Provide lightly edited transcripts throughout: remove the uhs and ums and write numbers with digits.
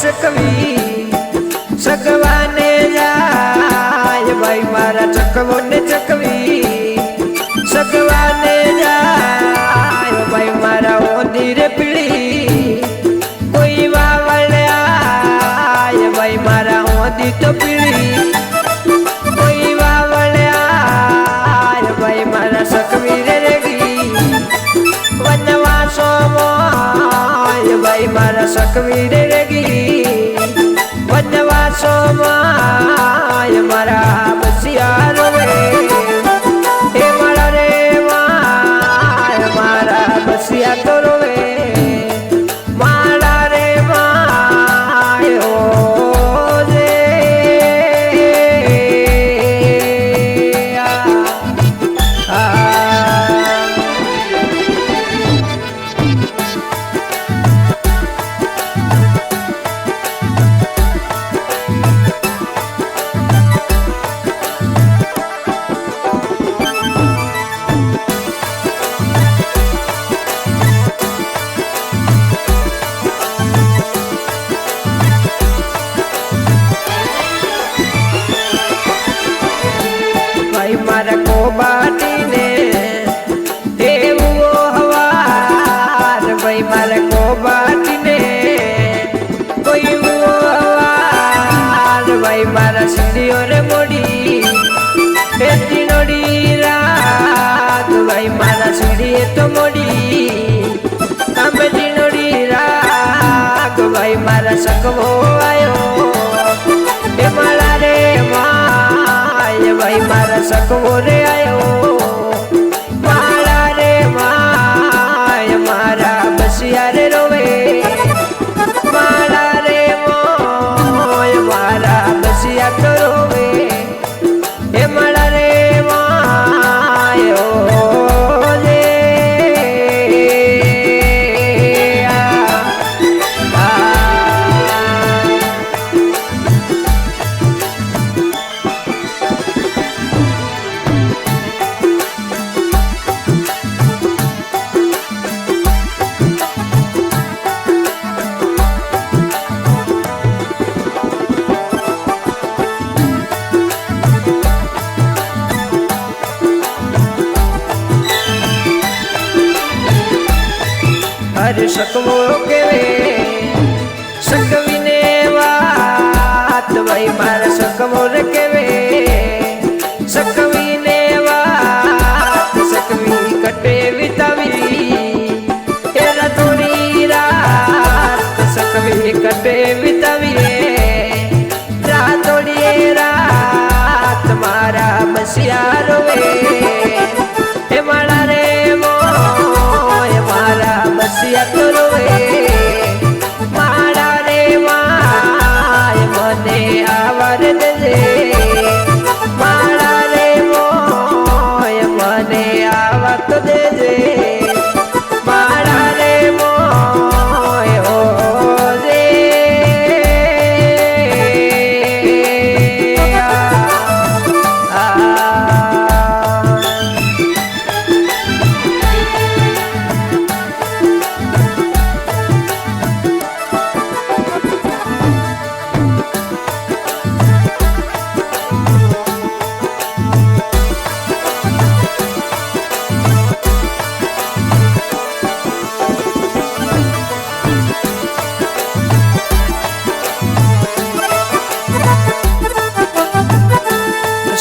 सकवी सकवाने जाय भाई मारा चकवो ने चकवी सकवाने जाय भाई मारा ओंधी पीड़ी कोई वावल्या भाई मारा ओंधी तो पीड़ी कोई वावल्या भाई मारा सकवी रेगी वनवासो भाई मारा सकवी रेगी वनवासो मारा बसिया रोवे हे मारा रे मारा बसिया तो रोवे मारा रे मायो रे मारा को बाटी ने देवो हवार भाई मारा को बाटी ने कोई वो हवार भाई मारा सीढ़ियों रे मोड़ी बेटी नोड़ी रात भाई मारा सीढ़ी तो मोड़ी कांबेटी नोड़ी रात भाई मारा सकवो आयो हे मारा रे भाई मारा सकवो रे आयो मारा रे माय मारा बसिया रे रोवे मारा रे मोय मारा बसिया तो रोवे हे मारा रे मायो रे हर सकवो केवे सकवी ने वात भाई मारा सकवो रे केवे सकवी ने वात सकवी कटे वितावी तेरा थोड़ी रात सकवी कटे वितावी रात थोड़ी रात मारा बसिया रोवे हे मारा रे बसिया तो रोवे मारा रे माय मने आवर दे मारा रे मोय मने आवत दे मारा रे मोय ओ रे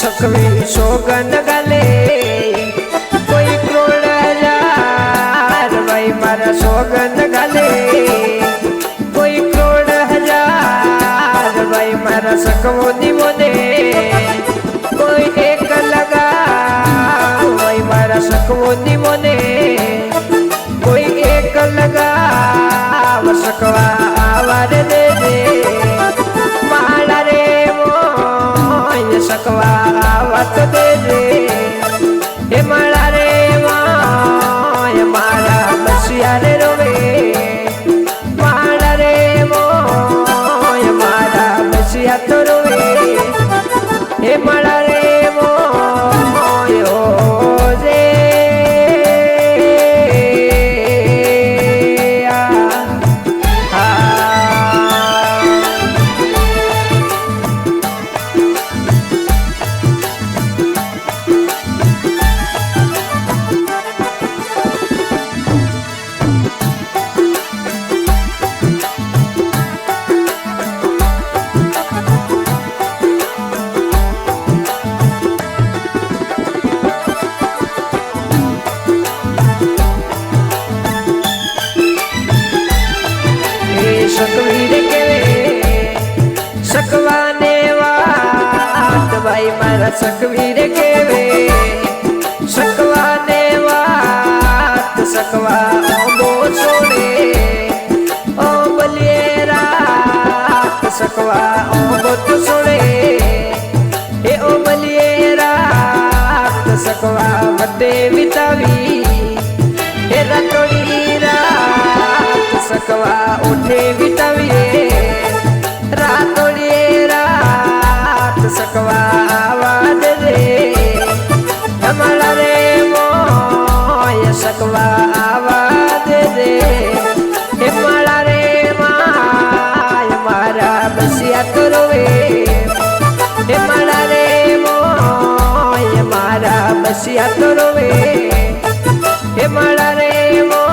सकवी सोगन गले कोई करोड़ हजार भाई मारा सोगन गले कोई करोड़ हजार भाई मारा सकवो निमो दे कोई एक लगा भाई मारा सकवो निमो दे कोई एक लगा सकवा आवार दे माला रे मोय सकवा आवत दे हे माला रे मोय मारा बसिया रे रोवे माला रे मोय मारा बसिया तो रोवे हे माला रे मोय ओ रे आ મારા સકવીર કેવે સકવાને વાત સકવા ઓબો છોડે ઓ બલિયે રાત સકવા ઓબો તો છોડે એ ઓ બલિયે રાત સકવા વડે વિતાવી એ રાતોડી રાત સકવા ઉઠે વિતાવીએ રાતોડી રાત સકવા આવાજ રે અમારા રે મોય સકવા આવાજ રે હે મારા રે માય મારા બસિયા તો રોવે હે મારા રે મોય મારા બસિયા તો રોવે હે મારા રે મોય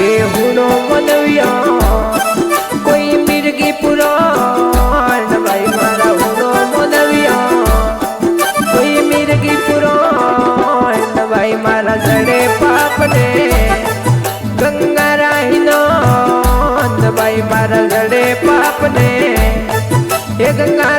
જે હુનો મનવ્યા કોઈ મિર્ગી પુરાણ ભાઈ મારા હુનો મનવ્યા કોઈ મિર્ગી પુરાણ ભાઈ મારા જડે પાપને ગંગા રાહીનો ભાઈ મારા જડે પાપને એ ગંગા